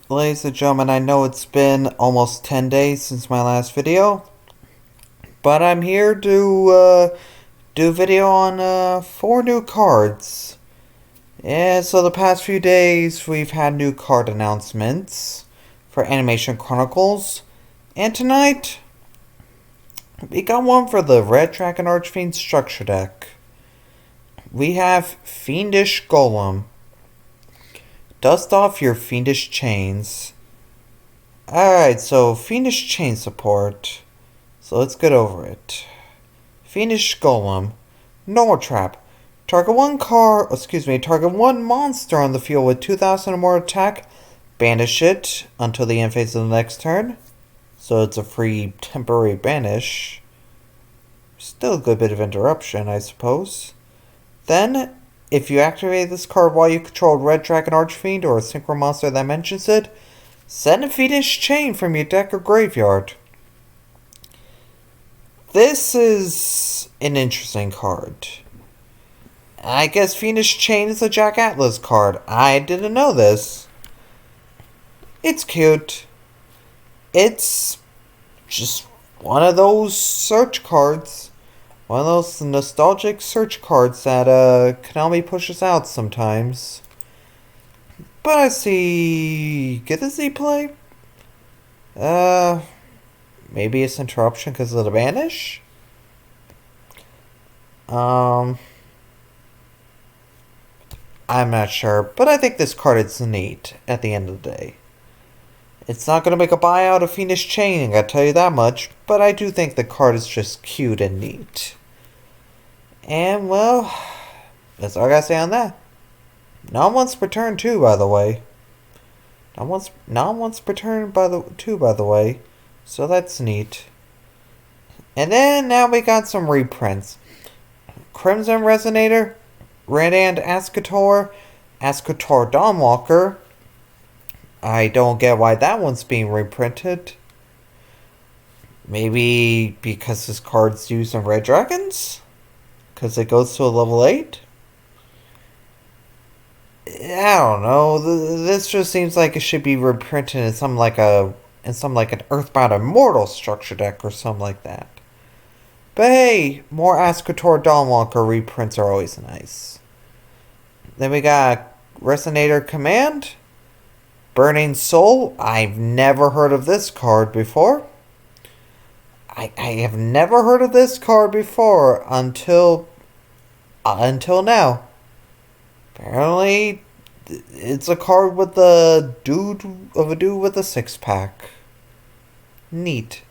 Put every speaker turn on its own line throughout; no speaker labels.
Ladies and gentlemen, I know it's been almost 10 days since my last video, but I'm here to do a video on 4 new cards. And so the past few days we've had new card announcements for Animation Chronicles, and tonight we got one for the Red Dragon Archfiend Structure Deck. We have Fiendish Golem. Dust off your Fiendish Chains. Alright, so Fiendish Chain support. So let's get over it. Fiendish Golem. Normal Trap. Target one monster on the field with 2,000 or more attack. Banish it until the end phase of the next turn. So it's a free temporary banish. Still a good bit of interruption, I suppose. Then, if you activate this card while you control Red Dragon Archfiend or a synchro monster that mentions it, send a Fiendish Chain from your deck or graveyard. This is an interesting card. I guess Fiendish Chain is a Jack Atlas card. I didn't know this. It's cute. It's just one of those search cards. One of those nostalgic search cards that Konami pushes out sometimes. But I see... Get to see play? Maybe it's interruption because of the banish? I'm not sure, but I think this card is neat at the end of the day. It's not going to make a buyout of Fiendish Chain, I gotta tell you that much, but I do think the card is just cute and neat. And, well, that's all I gotta say on that. Not once per turn, too, by the way. Not once per turn, by the way. So that's neat. And then, now we got some reprints. Crimson Resonator, Redand Ascator, Ascator Dawnwalker. I don't get why that one's being reprinted. Maybe because this card's used in Red Dragons? Because it goes to a level 8? I don't know. This just seems like it should be reprinted in some like an Earthbound Immortal structure deck or something like that. But hey, more Ascator Dawnwalker reprints are always nice. Then we got Resonator Command. Burning Soul. I've never heard of this card before. I have never heard of this card before until now. Apparently, it's a card with a dude with a 6-pack. Neat.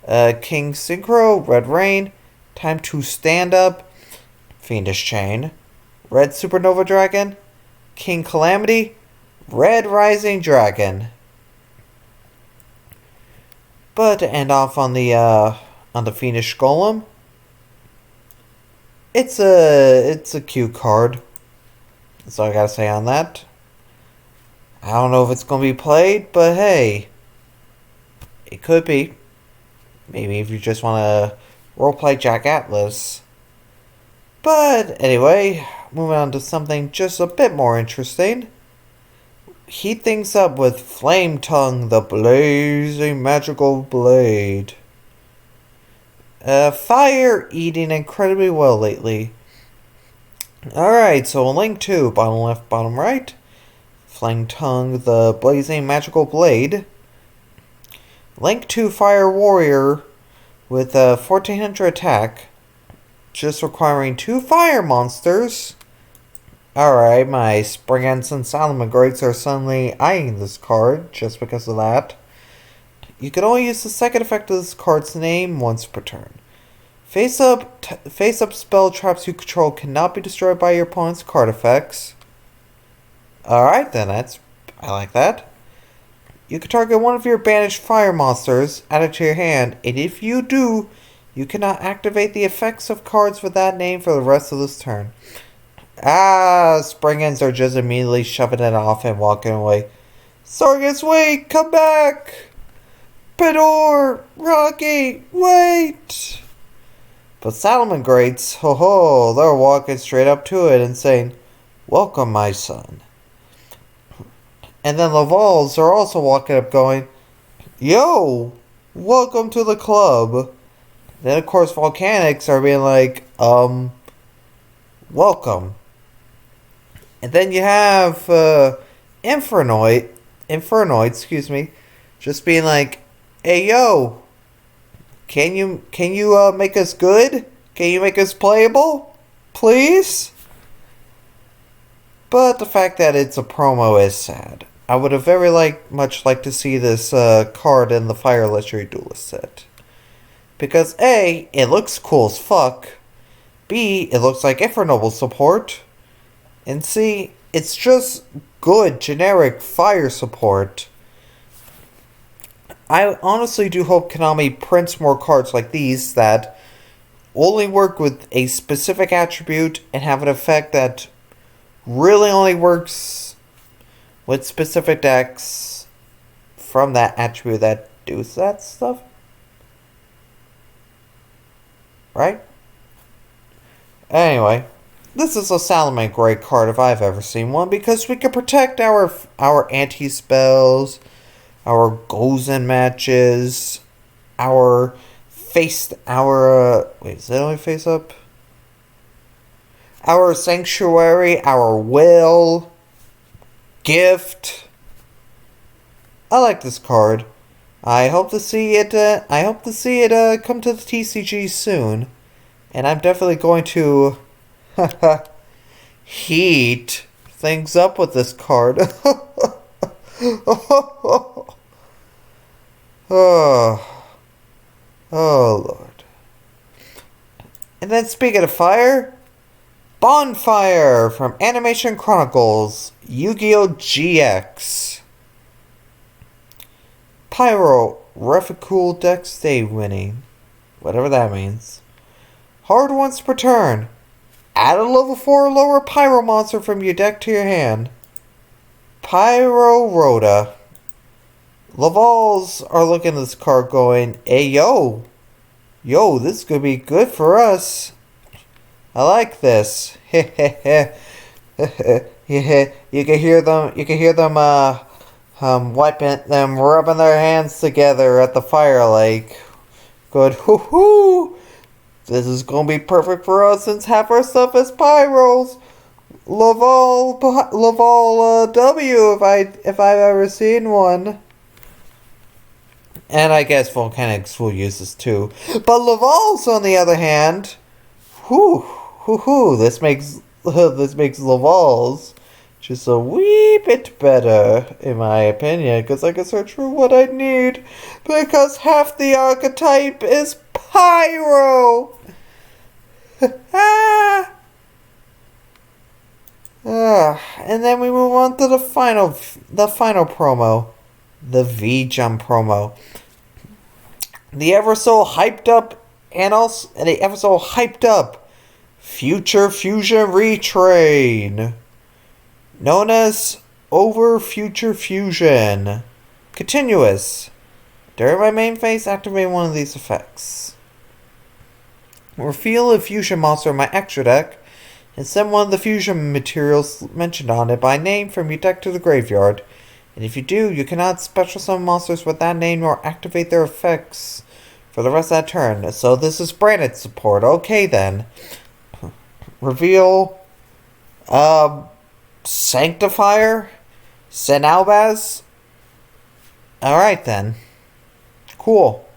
King Synchro, Red Rain, Time to Stand Up, Fiendish Chain, Red Supernova Dragon, King Calamity, Red Rising Dragon. But to end off on the Fiendish Golem, it's a cute card. That's all I gotta say on that. I don't know if it's gonna be played, but hey, it could be. Maybe if you just wanna roleplay Jack Atlas. But anyway, moving on to something just a bit more interesting. Heat things up with Flame Tongue, the blazing magical blade. Fire eating incredibly well lately. Alright, so link 2, bottom left, bottom right. Flame Tongue, the blazing magical blade. Link 2 Fire Warrior with 1400 attack. Just requiring 2 fire monsters. Alright, my Spring Ensign Salamangreats are suddenly eyeing this card just because of that. You can only use the second effect of this card's name once per turn. Face up spell traps you control cannot be destroyed by your opponent's card effects. Alright then, I like that. You can target one of your banished fire monsters, add it to your hand, and if you do, you cannot activate the effects of cards with that name for the rest of this turn. Spring-Ends are just immediately shoving it off and walking away. Sargus, wait! Come back! Pedor! Rocky, wait! But Salamangreats, they're walking straight up to it and saying, "Welcome, my son." And then Lavals are also walking up going, yo, welcome to the club. Then of course Volcanics are being like, welcome. And then you have Infernoid, excuse me, just being like, hey yo, can you make us good? Can you make us playable? Please? But the fact that it's a promo is sad. I would have very much liked to see this card in the Fire Legendary Duelist set. Because A, it looks cool as fuck. B, it looks like Infernoble support. And C, it's just good, generic fire support. I honestly do hope Konami prints more cards like these that only work with a specific attribute and have an effect that really only works with specific decks from that attribute that do that stuff. Right? Anyway, this is a Salamander great card if I've ever seen one, because we can protect our anti-spells, our goals in matches, wait, is that only face up? Our Sanctuary, our Will, Gift. I like this card. I hope to see it come to the TCG soon. And I'm definitely going to heat things up with this card. Oh Lord. And then speaking of fire, Bonfire from Animation Chronicles, Yu-Gi-Oh! GX. Pyro, Reficool Deck Stay winning. Whatever that means. Hard once per turn. Add a level 4 or lower Pyro monster from your deck to your hand. Pyro Rhoda. Lavals are looking at this card going, hey yo. Yo, this could be good for us. I like this. You can hear them rubbing their hands together at the fire lake. Good. Hoo-hoo. This is gonna be perfect for us since half our stuff is Pyros. Laval W if I've ever seen one. And I guess Volcanics will use this too. But Laval's on the other hand, this makes Laval's just a wee bit better, in my opinion, because I can search for what I need, because half the archetype is Pyro! And then we move on to the final promo, the V-Jump promo. The ever so hyped up Future Fusion Retrain, known as Over Future Fusion. Continuous. During my main phase, activate one of these effects. Reveal a fusion monster in my extra deck, and send one of the fusion materials mentioned on it by name from your deck to the graveyard. And if you do, you cannot special summon monsters with that name nor activate their effects for the rest of that turn. So this is branded support. Okay then. Reveal Sanctifier? Senalbaz? Alright then. Cool.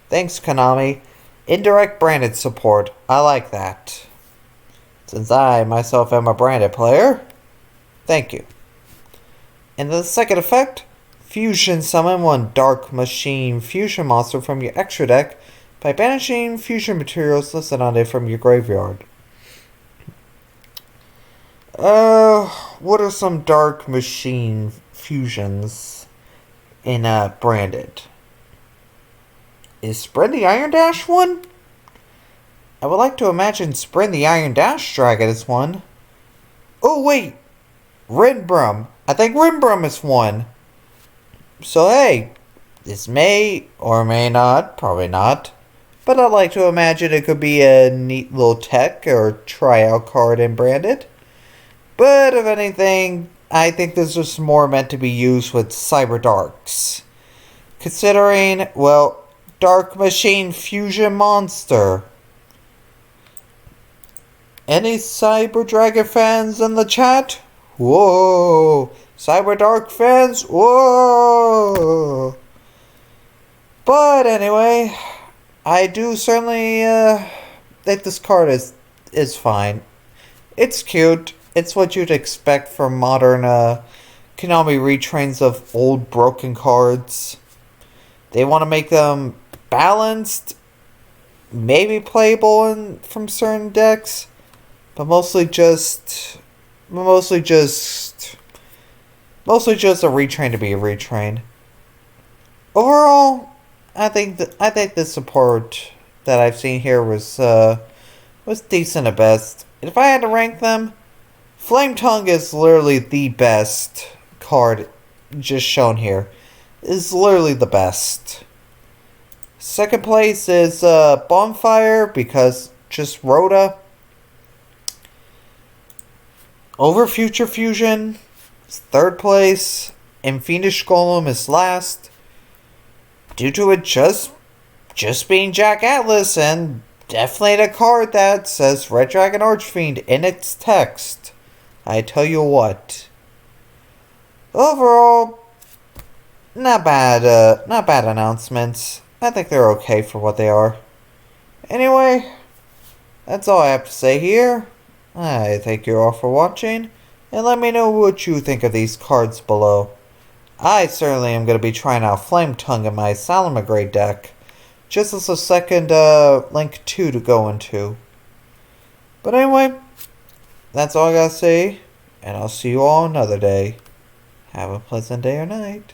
Thanks, Konami. Indirect branded support. I like that. Since I myself am a branded player. Thank you. And the second effect, fusion summon one Dark Machine fusion monster from your extra deck by banishing fusion materials listed on it from your graveyard. What are some Dark Machine fusions in branded? Is Spren the Iron Dash one? I would like to imagine Spren the Iron Dash Dragon is one. Oh wait! Rinbrum. I think Rinbrum is one. So hey, this may or may not, probably not, but I'd like to imagine it could be a neat little tech or tryout card in branded. But if anything, I think this is more meant to be used with Cyber Darks. Considering, well, Dark Machine Fusion Monster. Any Cyber Dragon fans in the chat? Whoa! Cyber Dark fans? Whoa! But anyway, I do certainly think this card is fine. It's cute. It's what you'd expect from modern Konami retrains of old broken cards. They want to make them balanced, maybe playable from certain decks, but mostly just a retrain to be a retrain. Overall, I think the support that I've seen here was decent at best. If I had to rank them, Flame Tongue is literally the best card just shown here. Is literally the best. Second place is Bonfire because just Rhoda. Over Future Fusion is third place, and Fiendish Golem is last. Due to it just being Jack Atlas and definitely a card that says Red Dragon Archfiend in its text. I tell you what. Overall, not bad announcements. I think they're okay for what they are. Anyway, that's all I have to say here. I thank you all for watching, and let me know what you think of these cards below. I certainly am going to be trying out Flame Tongue in my Salamagrade deck, just as a second link 2 to go into. But anyway, that's all I gotta say, and I'll see you all another day. Have a pleasant day or night.